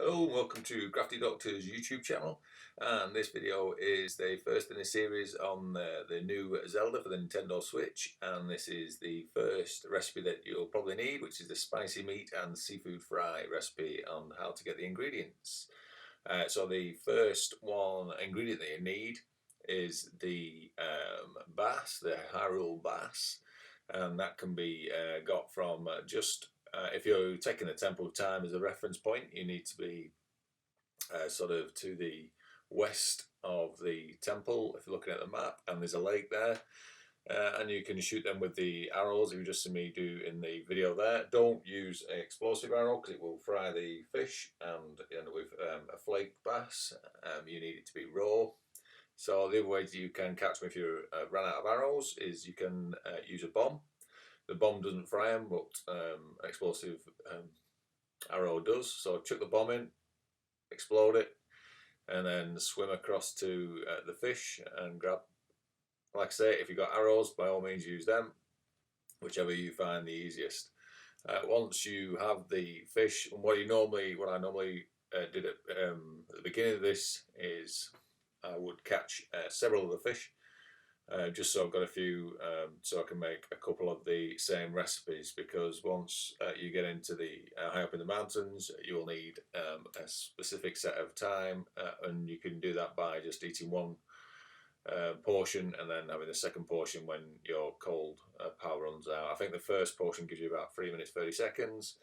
Hello and welcome to CraftyDoctor's YouTube channel, and this video is the first in a series on the new Zelda for the Nintendo Switch, and this is the first recipe that you'll probably need, which is the spicy meat and seafood fry recipe on how to get the ingredients. So the first ingredient that you need is the bass, the Hyrule bass, and that can be got from if you're taking the Temple of Time as a reference point, you need to be sort of to the west of the temple if you're looking at the map, and there's a lake there. And you can shoot them with the arrows if you just see me do in the video there. Don't use an explosive arrow because it will fry the fish, and with a flaked bass, you need it to be raw. So the other way you can catch them if you run out of arrows is you can use a bomb. The bomb doesn't fry them, but an explosive arrow does. So chuck the bomb in, explode it, and then swim across to the fish and grab. Like I say, if you've got arrows, by all means use them, whichever you find the easiest. Once you have the fish, what I normally did at the beginning of this is I would catch several of the fish, just so I've got a few, so I can make a couple of the same recipes, because once you get into the high up in the mountains, you will need a specific set of time, and you can do that by just eating one portion and then having the second portion when your cold power runs out. I think the first portion gives you about 3 minutes 30 seconds.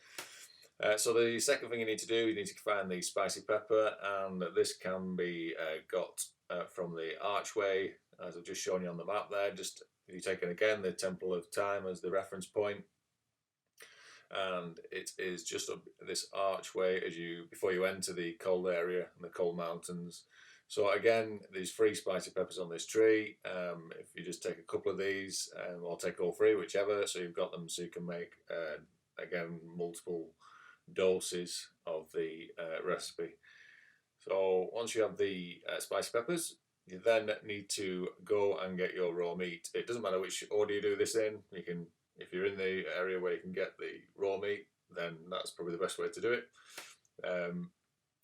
So the second thing you need to do, you need to find the spicy pepper, and this can be got from the archway, as I've just shown you on the map there. Just if you take again the Temple of Time as the reference point, and it is just this archway before you enter the cold area and the cold mountains. So again, there's 3 spicy peppers on this tree. If you just take a couple of these, or take all 3, whichever, so you've got them, so you can make again multiple doses of the recipe. So once you have the spicy peppers, you then need to go and get your raw meat. It doesn't matter which order you do this in. You can, if you're in the area where you can get the raw meat, then that's probably the best way to do it.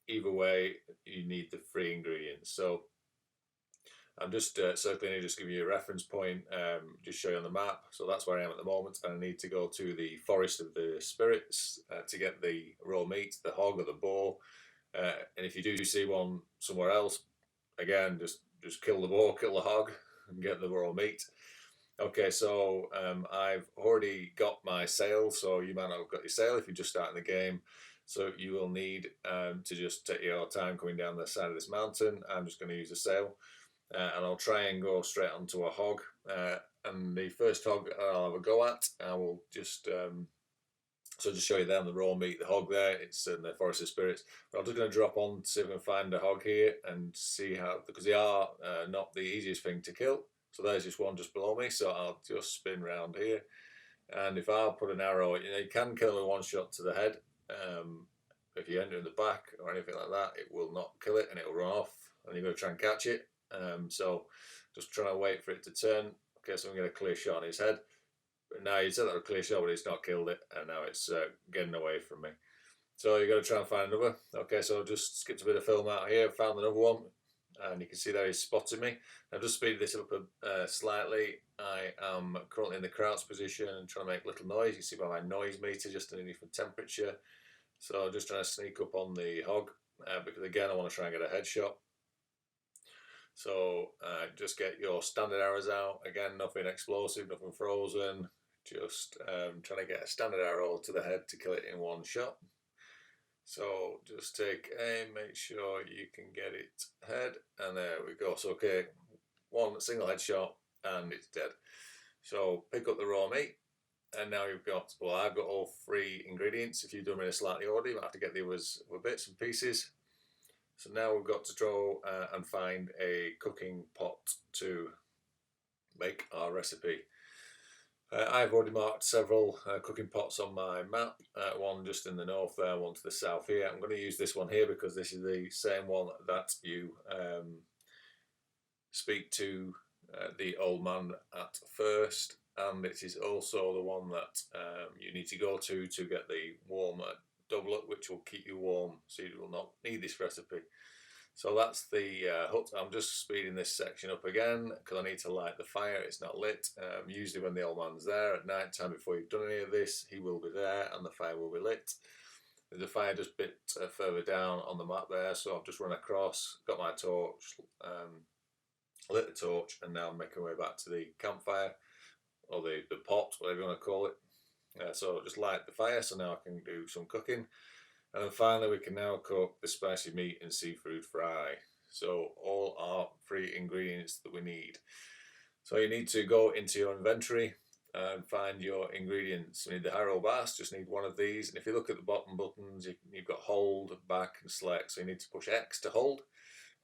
Either way, you need the 3 ingredients. So I'm just circling here, just giving you a reference point, just show you on the map. So that's where I am at the moment, and I need to go to the Forest of the Spirits to get the raw meat, the hog or the boar. And if you do see one somewhere else, again, just kill the boar, kill the hog, and get the raw meat. Okay, so I've already got my sail, so you might not have got your sail if you're just starting the game. So you will need to just take your time coming down the side of this mountain. I'm just going to use a sail, and I'll try and go straight onto a hog. And the first hog I'll have a go at, I will just just show you there on the raw meat, the hog there. It's in the Forest of Spirits. But I'm just going to drop on to see if I can find a hog here and see how, because they are not the easiest thing to kill. So there's just one just below me. So I'll just spin round here, and if I put an arrow, you can kill in one shot to the head. If you enter in the back or anything like that, it will not kill it and it will run off, and you're going to try and catch it. So just trying to wait for it to turn. Okay, so I'm going to get a clear shot on his head. But now you said that was a clear shot, but it's not killed it, and now it's getting away from me. So you've got to try and find another. Okay, so I just skipped a bit of film out here, found another one, and you can see there he's spotted me. I've just speeded this up slightly. I am currently in the crouch position and trying to make little noise. You can see by my noise meter just underneath the temperature. So I'm just trying to sneak up on the hog, because again I want to try and get a headshot. So just get your standard arrows out. Again, nothing explosive, nothing frozen. Just trying to get a standard arrow to the head to kill it in one shot. So just take aim, make sure you can get it head, and there we go. So okay, one single headshot and it's dead. So pick up the raw meat, and now you've got, well, I've got all 3 ingredients. If you've done them in a slightly order, you might have to get the others with bits and pieces. So now we've got to go and find a cooking pot to make our recipe. I've already marked several cooking pots on my map, one just in the north there, one to the south here. I'm going to use this one here because this is the same one that you speak to the old man at first, and it is also the one that you need to go to get the warm doublet, which will keep you warm, so you will not need this recipe. So that's the hut. I'm just speeding this section up again because I need to light the fire. It's not lit. Usually when the old man's there at night time before you've done any of this, he will be there and the fire will be lit. There's a fire just a bit further down on the map there, so I've just run across, got my torch, lit the torch, and now I'm making my way back to the campfire, or the pot, whatever you want to call it. So just light the fire, so now I can do some cooking. And then finally we can now cook the spicy meat and seafood fry. So all our 3 ingredients that we need. So you need to go into your inventory and find your ingredients. We need the Harrow Bass, just need one of these. And if you look at the bottom buttons, you've got hold, back and select. So you need to push X to hold,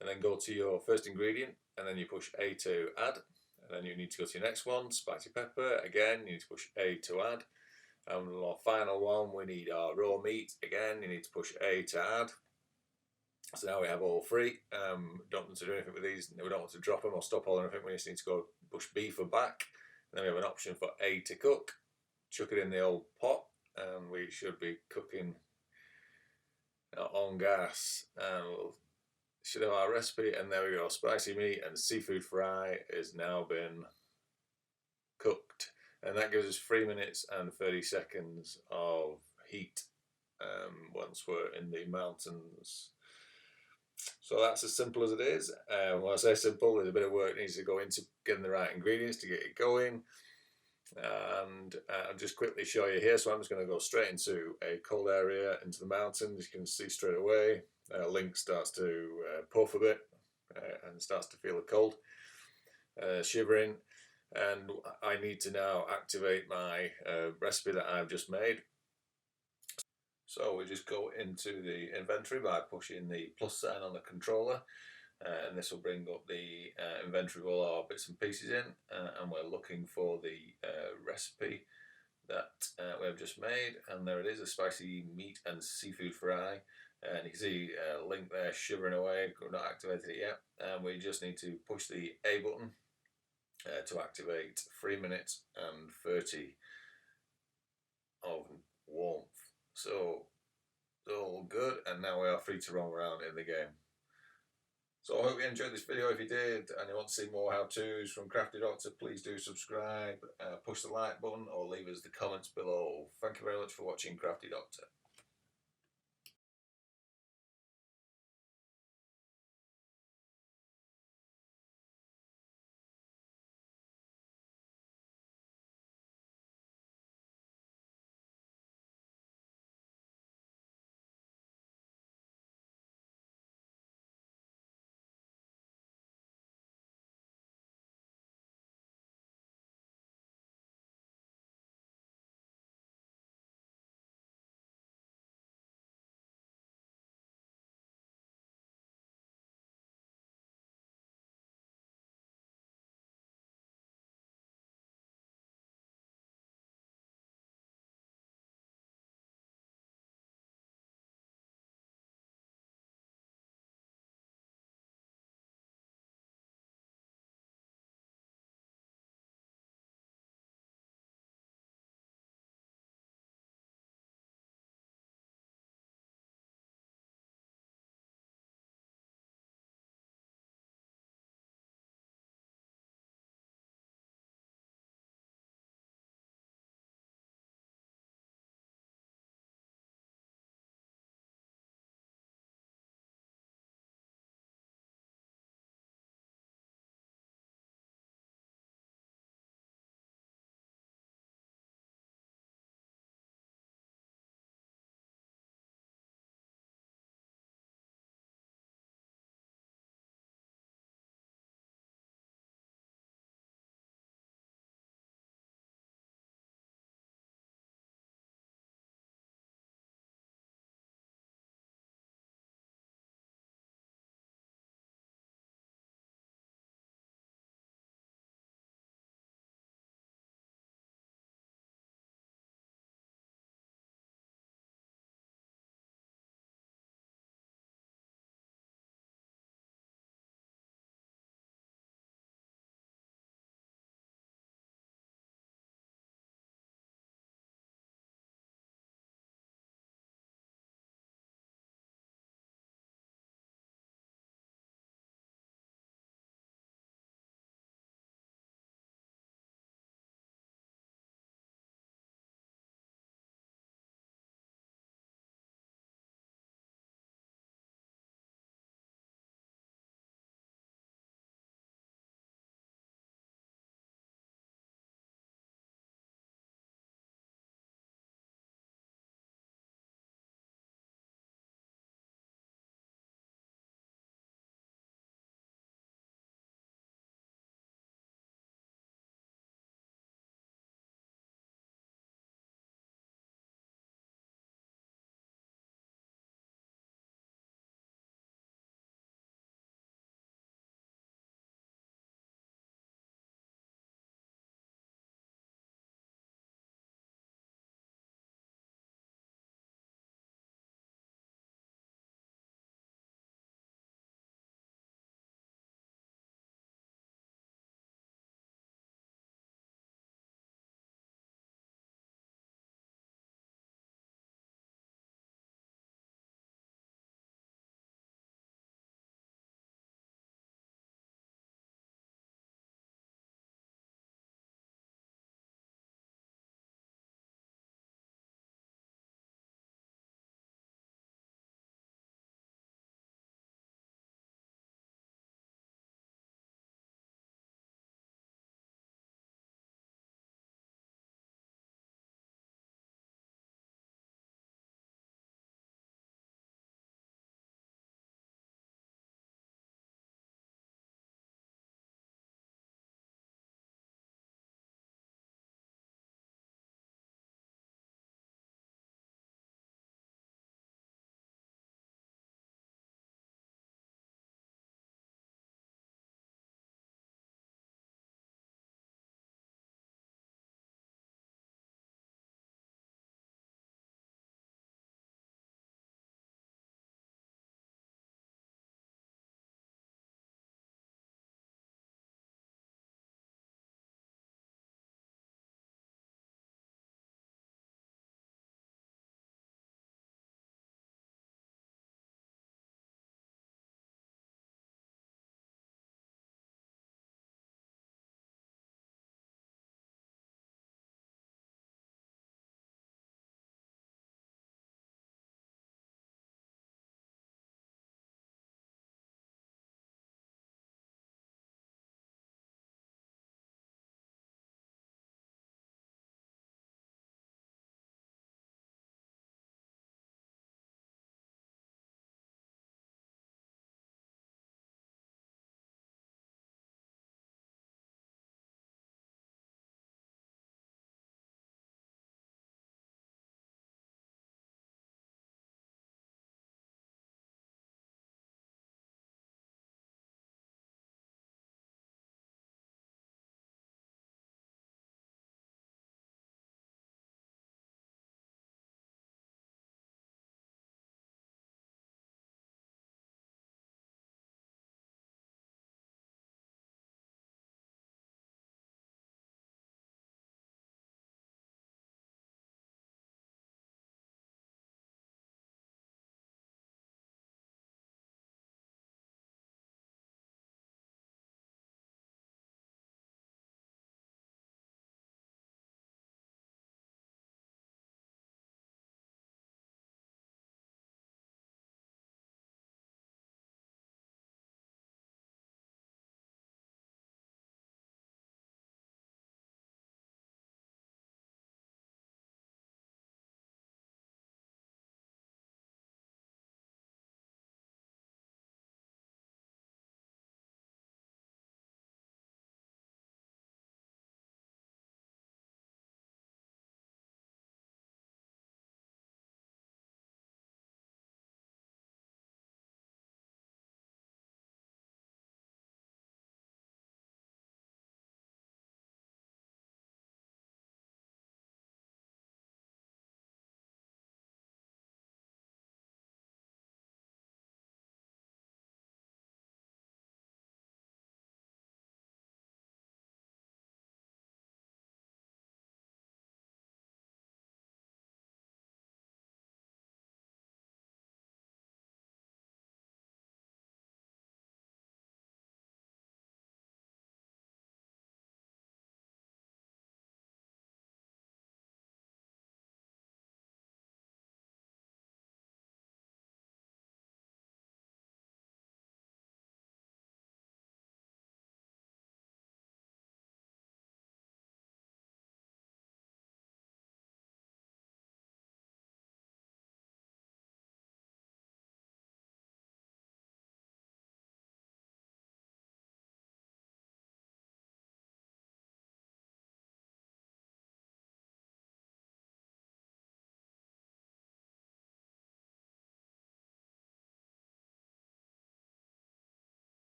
and then go to your first ingredient, and then you push A to add. And then you need to go to your next one, spicy pepper. Again, you need to push A to add. And our final one, we need our raw meat. Again, you need to push A to add. So now we have all 3. Don't want to do anything with these. We don't want to drop them or stop all anything. We just need to go push B for back. And then we have an option for A to cook. Chuck it in the old pot, and we should be cooking on gas. And we'll should have our recipe. And there we go. Spicy meat and seafood fry has now been cooked. And that gives us 3 minutes and 30 seconds of heat once we're in the mountains. So that's as simple as it is. When I say simple, there's a bit of work needs to go into getting the right ingredients to get it going. And I'll just quickly show you here. So I'm just going to go straight into a cold area, into the mountains. You can see straight away, Link starts to puff a bit and starts to feel the cold, shivering. And I need to now activate my recipe that I've just made. So we just go into the inventory by pushing the plus sign on the controller, and this will bring up the inventory with all our bits and pieces in, and we're looking for the recipe that we have just made, and there it is, a spicy meat and seafood fry. And you can see Link there shivering away. We've not activated it yet, and we just need to push the A button to activate 3 minutes and 30 of warmth. So it's all good, and now we are free to roam around in the game. So I hope you enjoyed this video. If you did and you want to see more how-tos from CraftyDoctor, please do subscribe, push the like button, or leave us the comments below. Thank you very much for watching CraftyDoctor.